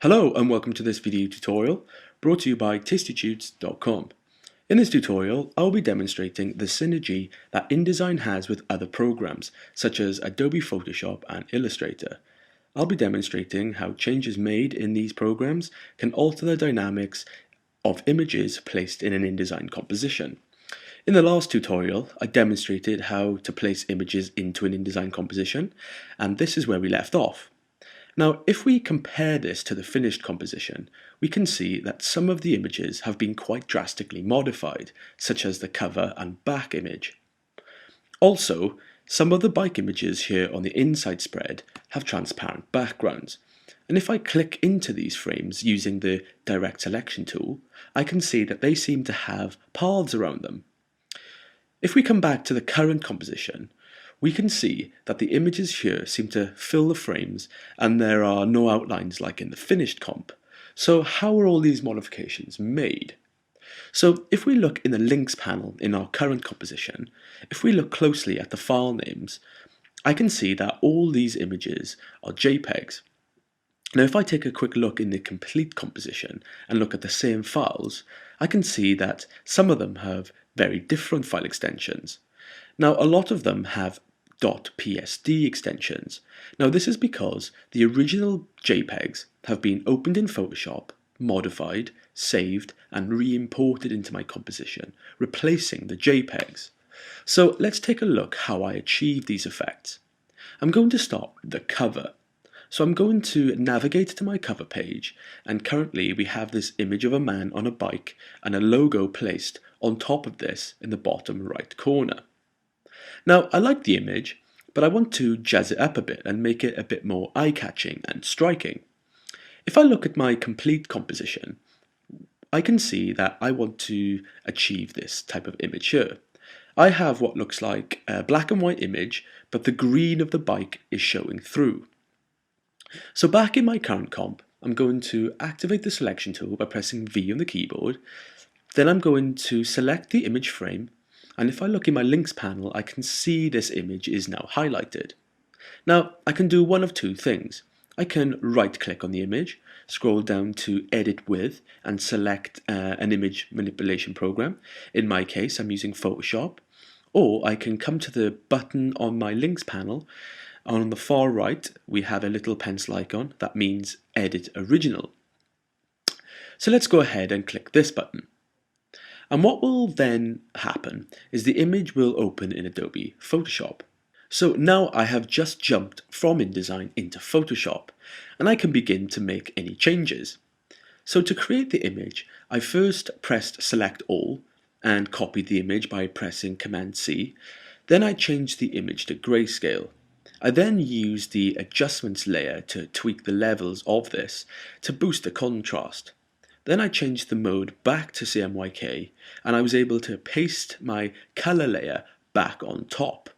Hello and welcome to this video tutorial brought to you by tastytudes.com. In this tutorial, I'll be demonstrating the synergy that InDesign has with other programs such as Adobe Photoshop and Illustrator. I'll be demonstrating how changes made in these programs can alter the dynamics of images placed in an InDesign composition. In the last tutorial, I demonstrated how to place images into an InDesign composition, and this is where we left off. Now, if we compare this to the finished composition, we can see that some of the images have been quite drastically modified, such as the cover and back image. Also, some of the bike images here on the inside spread have transparent backgrounds. And if I click into these frames using the direct selection tool, I can see that they seem to have paths around them. If we come back to the current composition, we can see that the images here seem to fill the frames and there are no outlines like in the finished comp. So how are all these modifications made? So if we look in the links panel in our current composition, if we look closely at the file names, I can see that all these images are JPEGs. Now if I take a quick look in the complete composition and look at the same files, I can see that some of them have very different file extensions. Now a lot of them have .psd extensions. Now this is because the original JPEGs have been opened in Photoshop, modified, saved and re-imported into my composition, replacing the JPEGs. So let's take a look how I achieve these effects. I'm going to start with the cover. So I'm going to navigate to my cover page, and currently we have this image of a man on a bike and a logo placed on top of this in the bottom right corner. Now, I like the image, but I want to jazz it up a bit and make it a bit more eye-catching and striking. If I look at my complete composition, I can see that I want to achieve this type of image here. I have what looks like a black and white image, but the green of the bike is showing through. So back in my current comp, I'm going to activate the selection tool by pressing V on the keyboard. Then I'm going to select the image frame, and if I look in my links panel, I can see this image is now highlighted. Now, I can do one of two things. I can right click on the image, scroll down to edit with, and select an image manipulation program. In my case, I'm using Photoshop. Or I can come to the button on my links panel. On the far right, we have a little pencil icon that means edit original. So let's go ahead and click this button. And what will then happen is the image will open in Adobe Photoshop. So now I have just jumped from InDesign into Photoshop, and I can begin to make any changes. So to create the image, I first pressed Select All and copied the image by pressing Command C. Then I changed the image to grayscale. I then used the Adjustments layer to tweak the levels of this to boost the contrast. Then I changed the mode back to CMYK, and I was able to paste my color layer back on top.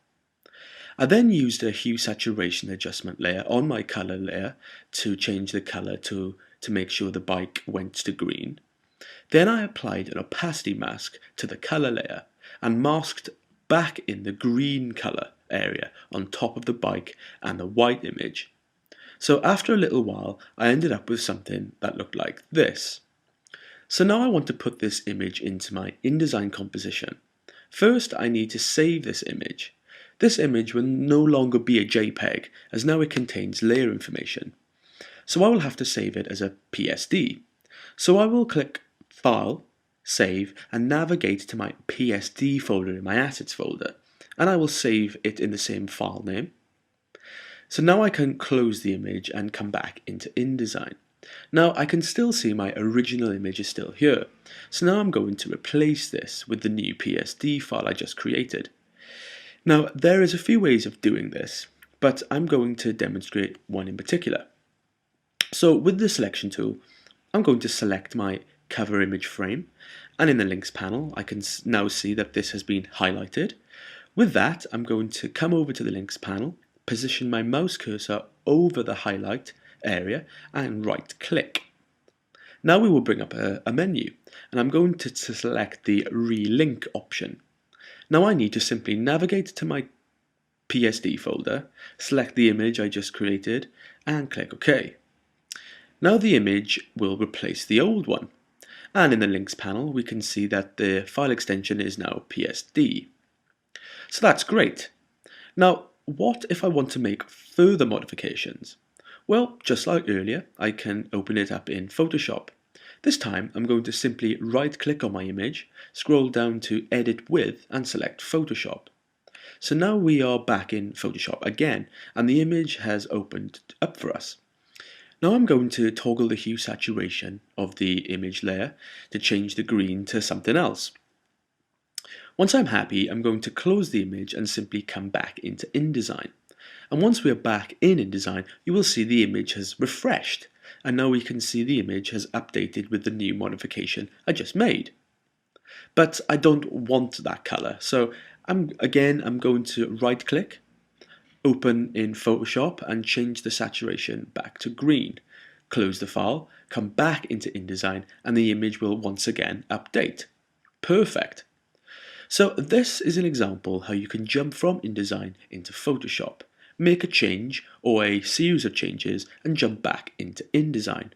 I then used a hue saturation adjustment layer on my color layer to change the color to make sure the bike went to green. Then I applied an opacity mask to the color layer and masked back in the green color area on top of the bike and the white image. So after a little while, I ended up with something that looked like this. So now I want to put this image into my InDesign composition. First, I need to save this image. This image will no longer be a JPEG, as now it contains layer information. So I will have to save it as a PSD. So I will click File, Save, and navigate to my PSD folder in my Assets folder, and I will save it in the same file name. So now I can close the image and come back into InDesign. Now I can still see my original image is still here, so now I'm going to replace this with the new PSD file I just created. Now there is a few ways of doing this, but I'm going to demonstrate one in particular. So with the selection tool, I'm going to select my cover image frame, and in the links panel I can now see that this has been highlighted. With that, I'm going to come over to the links panel, position my mouse cursor over the highlight area and right click. Now we will bring up a menu, and I'm going to select the Relink option. Now I need to simply navigate to my PSD folder, select the image I just created and click OK. Now the image will replace the old one. And in the links panel, we can see that the file extension is now PSD. So that's great. Now, what if I want to make further modifications? Well, just like earlier, I can open it up in Photoshop. This time, I'm going to simply right-click on my image, scroll down to Edit With, and select Photoshop. So now we are back in Photoshop again, and the image has opened up for us. Now I'm going to toggle the hue saturation of the image layer to change the green to something else. Once I'm happy, I'm going to close the image and simply come back into InDesign. And once we're back in InDesign, you will see the image has refreshed. And now we can see the image has updated with the new modification I just made. But I don't want that color, so I'm going to right click, open in Photoshop and change the saturation back to green. Close the file, come back into InDesign, and the image will once again update. Perfect. So this is an example how you can jump from InDesign into Photoshop, make a change or a series of changes and jump back into InDesign.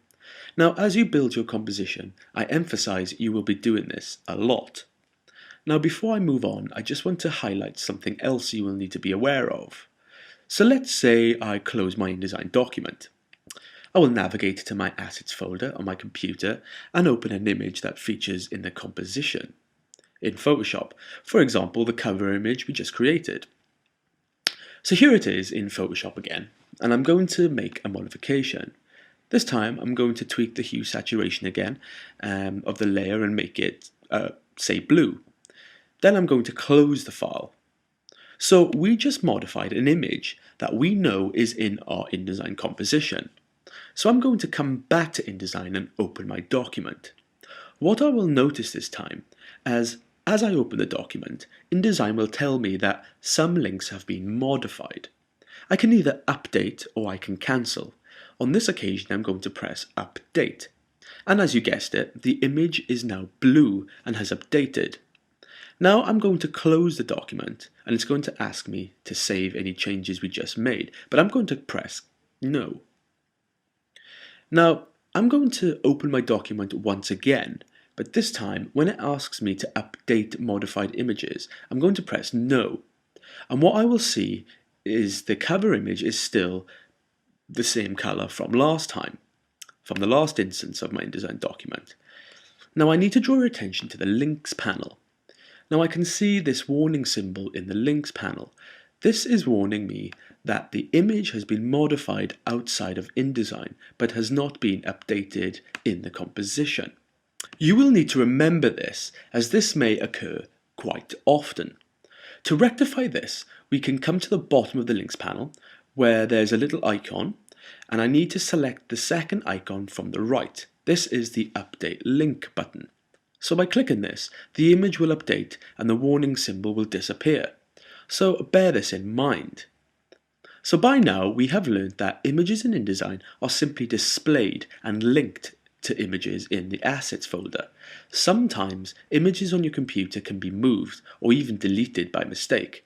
Now as you build your composition, I emphasize you will be doing this a lot. Now before I move on, I just want to highlight something else you will need to be aware of. So let's say I close my InDesign document. I will navigate to my Assets folder on my computer and open an image that features in the composition in Photoshop, for example the cover image we just created. So here it is in Photoshop again, and I'm going to make a modification. This time I'm going to tweak the hue saturation again of the layer and make it, say, blue. Then I'm going to close the file. So we just modified an image that we know is in our InDesign composition. So I'm going to come back to InDesign and open my document. What I will notice this time as I open the document, InDesign will tell me that some links have been modified. I can either update or I can cancel. On this occasion I'm going to press Update. And as you guessed it, the image is now blue and has updated. Now I'm going to close the document and it's going to ask me to save any changes we just made, but I'm going to press No. Now I'm going to open my document once again, but this time when it asks me to update modified images, I'm going to press No. And what I will see is the cover image is still the same color from last time, from the last instance of my InDesign document. Now I need to draw your attention to the links panel. Now I can see this warning symbol in the links panel. This is warning me that the image has been modified outside of InDesign but has not been updated in the composition. You will need to remember this as this may occur quite often. To rectify this, we can come to the bottom of the links panel where there's a little icon, and I need to select the second icon from the right. This is the Update Link button. So by clicking this, the image will update and the warning symbol will disappear. So bear this in mind. So by now we have learned that images in InDesign are simply displayed and linked to images in the Assets folder. Sometimes images on your computer can be moved or even deleted by mistake.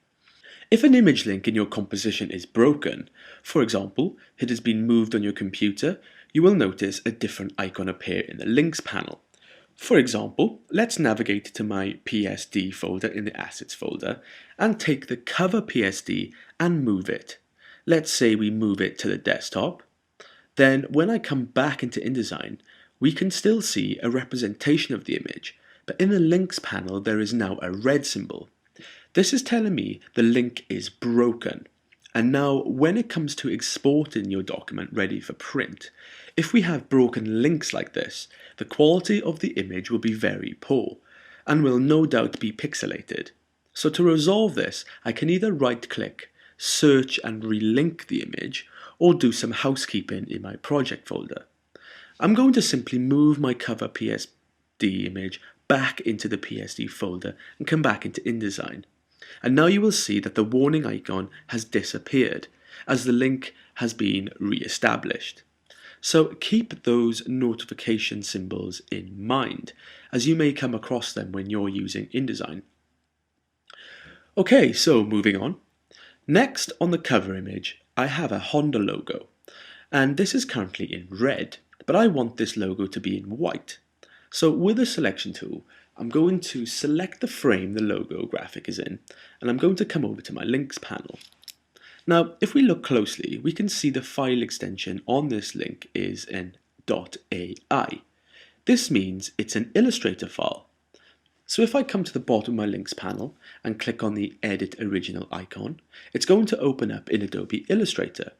If an image link in your composition is broken, for example, it has been moved on your computer, you will notice a different icon appear in the links panel. For example, let's navigate to my PSD folder in the Assets folder and take the cover PSD and move it. Let's say we move it to the desktop. Then when I come back into InDesign, we can still see a representation of the image, but in the links panel there is now a red symbol. This is telling me the link is broken. And now when it comes to exporting your document ready for print, if we have broken links like this, the quality of the image will be very poor and will no doubt be pixelated. So to resolve this, I can either right-click, search and relink the image, or do some housekeeping in my project folder. I'm going to simply move my cover PSD image back into the PSD folder and come back into InDesign. And now you will see that the warning icon has disappeared as the link has been re-established. So keep those notification symbols in mind, as you may come across them when you're using InDesign. Okay, so moving on. Next on the cover image, I have a Honda logo, and this is currently in red. but I want this logo to be in white. So with the selection tool, I'm going to select the frame the logo graphic is in, and I'm going to come over to my links panel. Now, if we look closely, we can see the file extension on this link is in .ai. This means it's an Illustrator file. So if I come to the bottom of my links panel and click on the Edit Original icon, it's going to open up in Adobe Illustrator.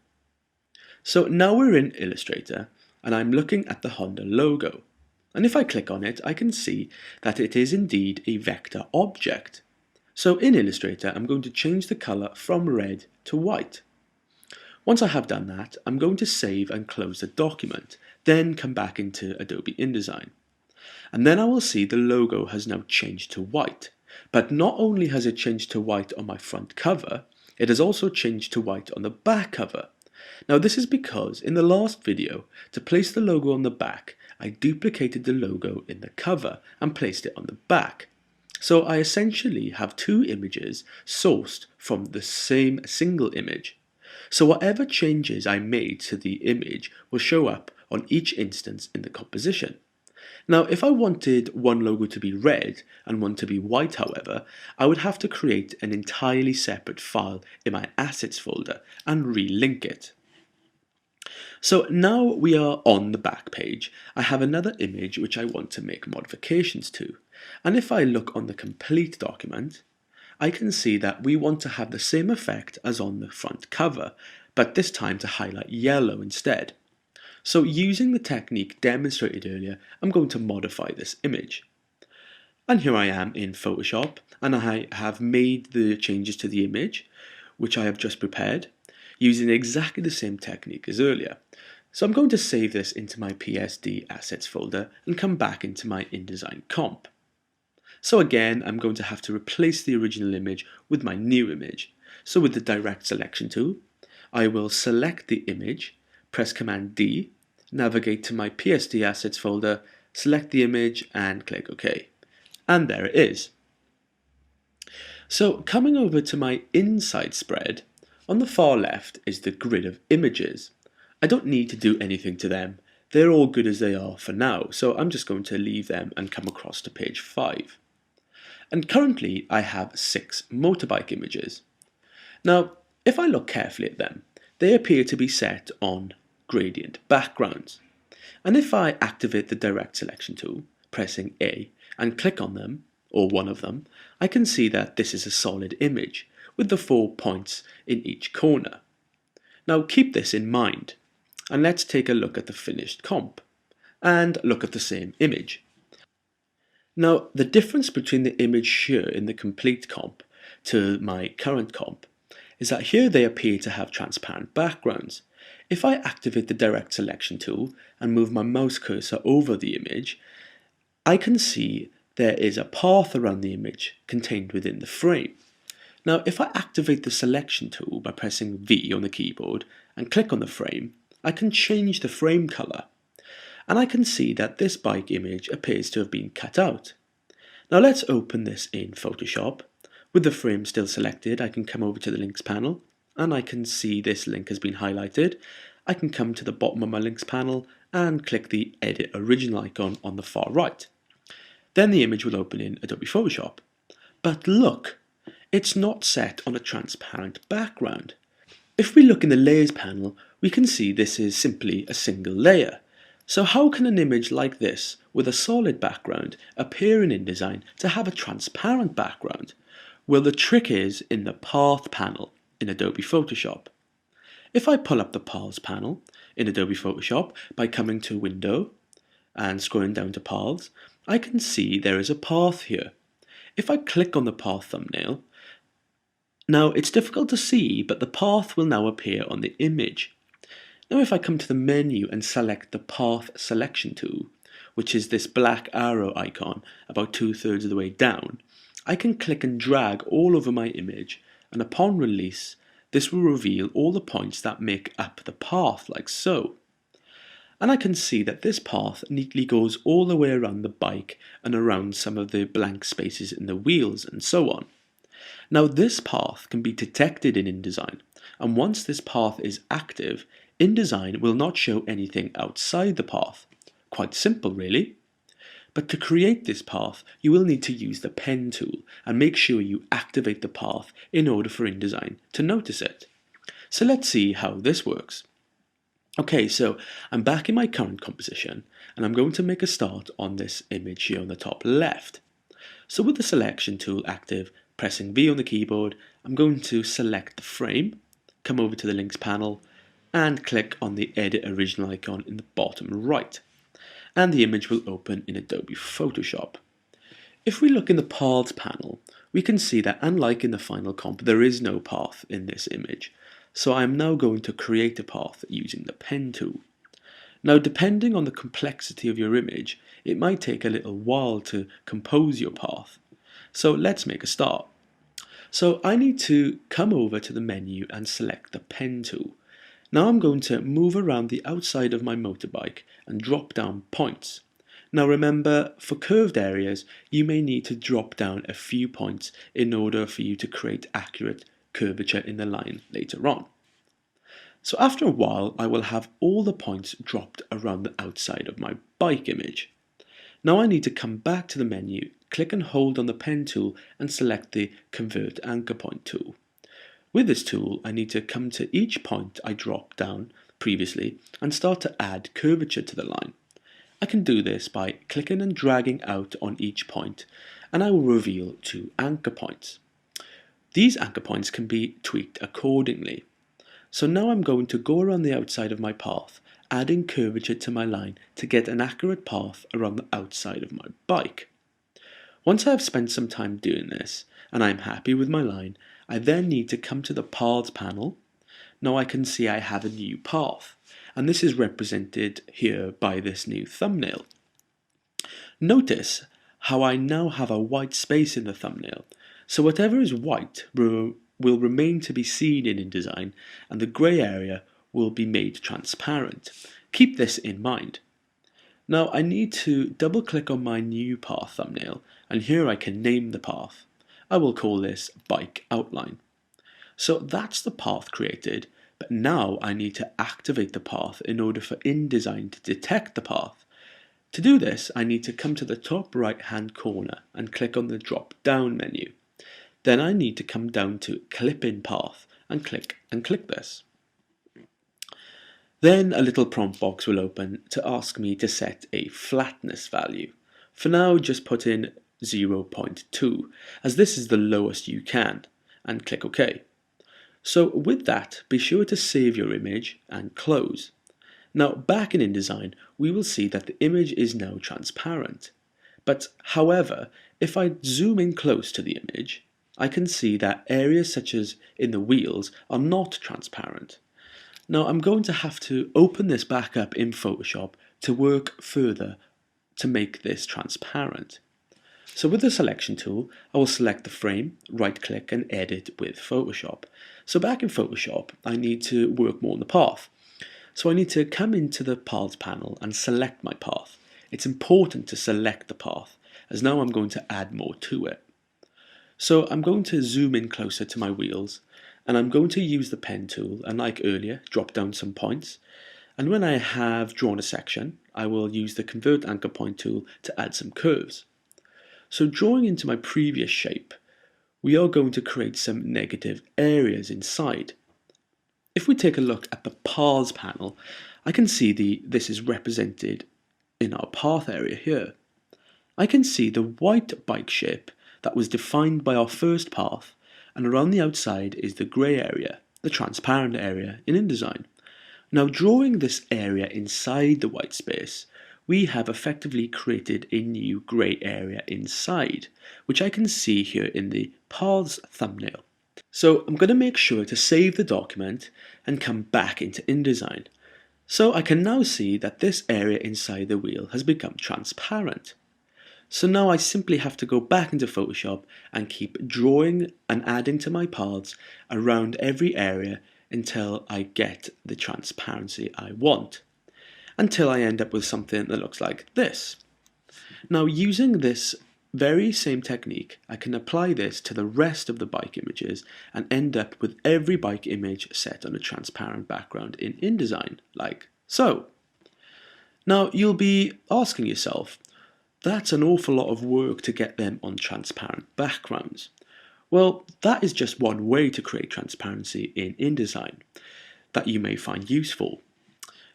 So now we're in Illustrator, and I'm looking at the Honda logo. And if I click on it, I can see that it is indeed a vector object. So in Illustrator, I'm going to change the color from red to white. Once I have done that, I'm going to save and close the document, then come back into Adobe InDesign. And then I will see the logo has now changed to white. But not only has it changed to white on my front cover, it has also changed to white on the back cover. Now this is because in the last video, to place the logo on the back, I duplicated the logo in the cover and placed it on the back. So I essentially have two images sourced from the same single image. So whatever changes I made to the image will show up on each instance in the composition. Now if I wanted one logo to be red and one to be white, however, I would have to create an entirely separate file in my assets folder and relink it. So now we are on the back page, I have another image which I want to make modifications to. And if I look on the complete document, I can see that we want to have the same effect as on the front cover, but this time to highlight yellow instead. So using the technique demonstrated earlier, I'm going to modify this image. And here I am in Photoshop, and I have made the changes to the image, which I have just prepared, using exactly the same technique as earlier. So I'm going to save this into my PSD assets folder and come back into my InDesign comp. So again, I'm going to have to replace the original image with my new image. So with the direct selection tool, I will select the image, press Command D, navigate to my PSD assets folder, select the image and click OK. And there it is. So coming over to my inside spread, on the far left is the grid of images. I don't need to do anything to them. They're all good as they are for now, so I'm just going to leave them and come across to page 5. And currently I have 6 motorbike images. Now, if I look carefully at them, they appear to be set on gradient backgrounds. And if I activate the direct selection tool, pressing A, and click on them, or one of them, I can see that this is a solid image, with the 4 points in each corner. Now keep this in mind, and let's take a look at the finished comp, and look at the same image. Now the difference between the image here in the complete comp to my current comp is that here they appear to have transparent backgrounds. If I activate the direct selection tool and move my mouse cursor over the image, I can see there is a path around the image contained within the frame. Now if I activate the selection tool by pressing V on the keyboard and click on the frame, I can change the frame color. And I can see that this bike image appears to have been cut out. Now let's open this in Photoshop. With the frame still selected, I can come over to the links panel and I can see this link has been highlighted. I can come to the bottom of my links panel and click the Edit Original icon on the far right. Then the image will open in Adobe Photoshop. But look, it's not set on a transparent background. If we look in the Layers panel, we can see this is simply a single layer. So how can an image like this, with a solid background, appear in InDesign to have a transparent background? Well, the trick is in the Path panel in Adobe Photoshop. If I pull up the Paths panel in Adobe Photoshop by coming to Window and scrolling down to Paths, I can see there is a path here. If I click on the path thumbnail, now it's difficult to see, but the path will now appear on the image. Now if I come to the menu and select the Path Selection tool, which is this black arrow icon about 2/3 of the way down, I can click and drag all over my image, and upon release, this will reveal all the points that make up the path, like so. And I can see that this path neatly goes all the way around the bike and around some of the blank spaces in the wheels and so on. Now this path can be detected in InDesign, and once this path is active, InDesign will not show anything outside the path. Quite simple, really. But to create this path, you will need to use the pen tool and make sure you activate the path in order for InDesign to notice it. So let's see how this works. Okay, so I'm back in my current composition and I'm going to make a start on this image here on the top left. So with the selection tool active, pressing V on the keyboard, I'm going to select the frame, come over to the links panel and click on the edit original icon in the bottom right. And the image will open in Adobe Photoshop. If we look in the Paths panel, we can see that unlike in the final comp, there is no path in this image. So I am now going to create a path using the pen tool. Now, depending on the complexity of your image, it might take a little while to compose your path. So let's make a start. So I need to come over to the menu and select the pen tool. Now I'm going to move around the outside of my motorbike and drop down points. Now remember, for curved areas, you may need to drop down a few points in order for you to create accurate curvature in the line later on. So after a while, I will have all the points dropped around the outside of my bike image. Now I need to come back to the menu, click and hold on the pen tool and select the Convert Anchor Point tool. With this tool, I need to come to each point I dropped down previously and start to add curvature to the line. I can do this by clicking and dragging out on each point, and I will reveal 2 anchor points. These anchor points can be tweaked accordingly. So now I'm going to go around the outside of my path, adding curvature to my line to get an accurate path around the outside of my bike. Once I have spent some time doing this, and I'm happy with my line, I then need to come to the Paths panel. Now I can see I have a new path, and this is represented here by this new thumbnail. Notice how I now have a white space in the thumbnail, so whatever is white will remain to be seen in InDesign, and the grey area will be made transparent. Keep this in mind. Now I need to double click on my new path thumbnail, and here I can name the path. I will call this Bike Outline. So that's the path created, but now I need to activate the path in order for InDesign to detect the path. To do this, I need to come to the top right hand corner and click on the drop down menu. Then I need to come down to Clip in Path and click this. Then a little prompt box will open to ask me to set a flatness value. For now, just put in 0.2, as this is the lowest you can, and click OK. So with that, be sure to save your image and close. Now back in InDesign, we will see that the image is now transparent. But however, if I zoom in close to the image, I can see that areas such as in the wheels are not transparent. Now I'm going to have to open this back up in Photoshop to work further to make this transparent. So with the selection tool, I will select the frame, right click and edit with Photoshop. So back in Photoshop, I need to work more on the path. So I need to come into the Paths panel and select my path. It's important to select the path, as now I'm going to add more to it. So I'm going to zoom in closer to my wheels, and I'm going to use the pen tool, and like earlier, drop down some points. And when I have drawn a section, I will use the Convert Anchor Point tool to add some curves. So drawing into my previous shape, we are going to create some negative areas inside. If we take a look at the Paths panel, I can see this is represented in our path area here. I can see the white bike shape that was defined by our first path, and around the outside is the grey area, the transparent area in InDesign. Now drawing this area inside the white space, we have effectively created a new grey area inside, which I can see here in the Paths thumbnail. So I'm going to make sure to save the document and come back into InDesign. So I can now see that this area inside the wheel has become transparent. So now I simply have to go back into Photoshop and keep drawing and adding to my paths around every area until I get the transparency I want, until I end up with something that looks like this. Now using this very same technique, I can apply this to the rest of the bike images and end up with every bike image set on a transparent background in InDesign, like so. Now you'll be asking yourself, that's an awful lot of work to get them on transparent backgrounds. Well, that is just one way to create transparency in InDesign that you may find useful.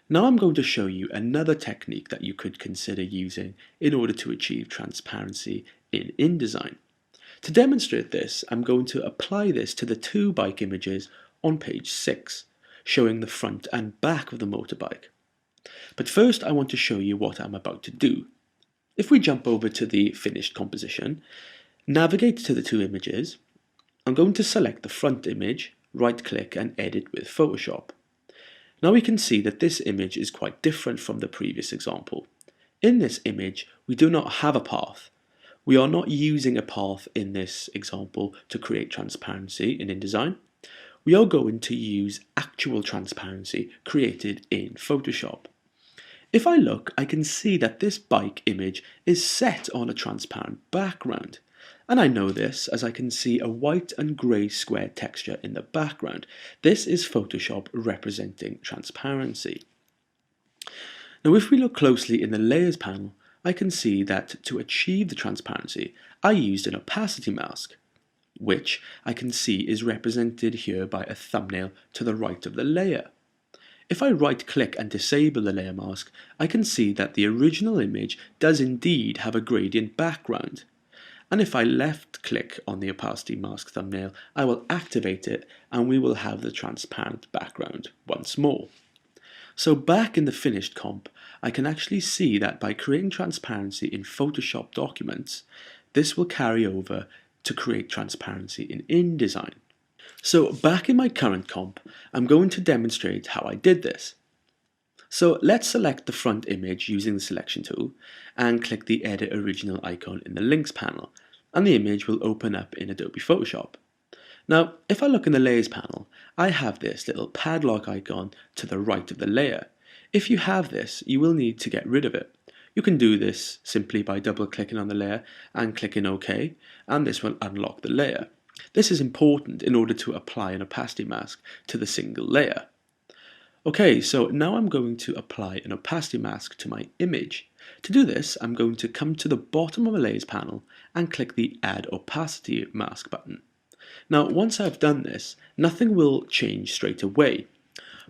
Now I'm going to show you another technique that you could consider using in order to achieve transparency in InDesign. To demonstrate this, I'm going to apply this to the two bike images on page 6, showing the front and back of the motorbike. But first I want to show you what I'm about to do. If we jump over to the finished composition, navigate to the two images, I'm going to select the front image, right click and edit with Photoshop. Now we can see that this image is quite different from the previous example. In this image, we do not have a path. We are not using a path in this example to create transparency in InDesign. We are going to use actual transparency created in Photoshop. If I look, I can see that this bike image is set on a transparent background. And I know this as I can see a white and grey square texture in the background. This is Photoshop representing transparency. Now if we look closely in the Layers panel, I can see that to achieve the transparency, I used an opacity mask, which I can see is represented here by a thumbnail to the right of the layer. If I right click and disable the layer mask, I can see that the original image does indeed have a gradient background. And if I left click on the opacity mask thumbnail, I will activate it and we will have the transparent background once more. So back in the finished comp, I can actually see that by creating transparency in Photoshop documents, this will carry over to create transparency in InDesign. So back in my current comp, I'm going to demonstrate how I did this. So let's select the front image using the selection tool and click the Edit Original icon in the Links panel, and the image will open up in Adobe Photoshop. Now, if I look in the Layers panel, I have this little padlock icon to the right of the layer. If you have this, you will need to get rid of it. You can do this simply by double-clicking on the layer and clicking OK, and this will unlock the layer. This is important in order to apply an opacity mask to the single layer. Okay, so now I'm going to apply an opacity mask to my image. To do this, I'm going to come to the bottom of the Layers panel and click the Add Opacity Mask button. Now, once I've done this, nothing will change straight away.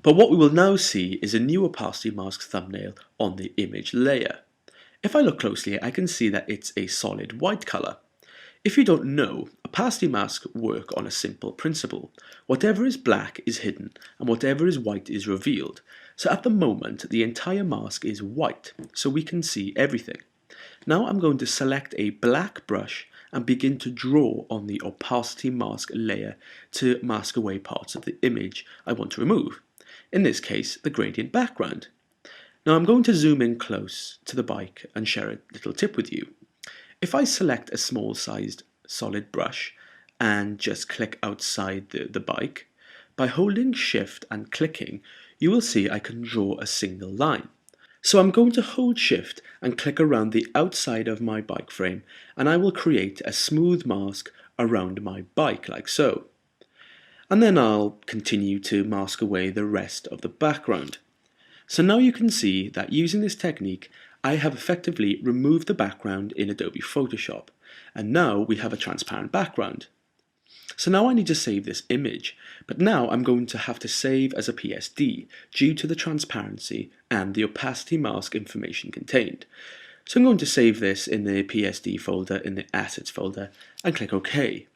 But what we will now see is a new opacity mask thumbnail on the image layer. If I look closely, I can see that it's a solid white color. If you don't know, opacity masks work on a simple principle. Whatever is black is hidden and whatever is white is revealed. So at the moment, the entire mask is white, so we can see everything. Now I'm going to select a black brush and begin to draw on the opacity mask layer to mask away parts of the image I want to remove. In this case, the gradient background. Now I'm going to zoom in close to the bike and share a little tip with you. If I select a small sized solid brush and just click outside the bike, by holding Shift and clicking, you will see I can draw a single line. So I'm going to hold Shift and click around the outside of my bike frame, and I will create a smooth mask around my bike like so. And then I'll continue to mask away the rest of the background. So now you can see that using this technique, I have effectively removed the background in Adobe Photoshop, and now we have a transparent background. So now I need to save this image, but now I'm going to have to save as a PSD due to the transparency and the opacity mask information contained. So I'm going to save this in the PSD folder in the Assets folder and click OK.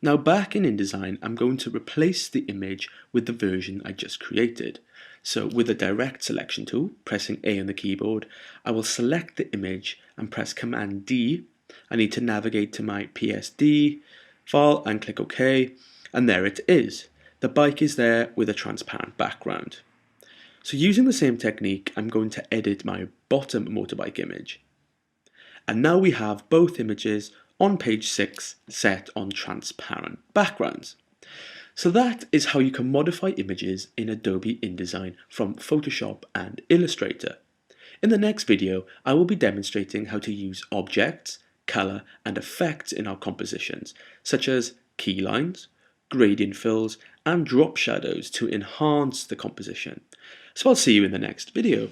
Now back in InDesign, I'm going to replace the image with the version I just created. So with the Direct Selection tool, pressing A on the keyboard, I will select the image and press Command D. I need to navigate to my PSD file and click OK, and there it is. The bike is there with a transparent background. So using the same technique, I'm going to edit my bottom motorbike image. And now we have both images on page 6 set on transparent backgrounds. So that is how you can modify images in Adobe InDesign from Photoshop and Illustrator. In the next video, I will be demonstrating how to use objects, colour and effects in our compositions, such as key lines, gradient fills, and drop shadows to enhance the composition. So I'll see you in the next video.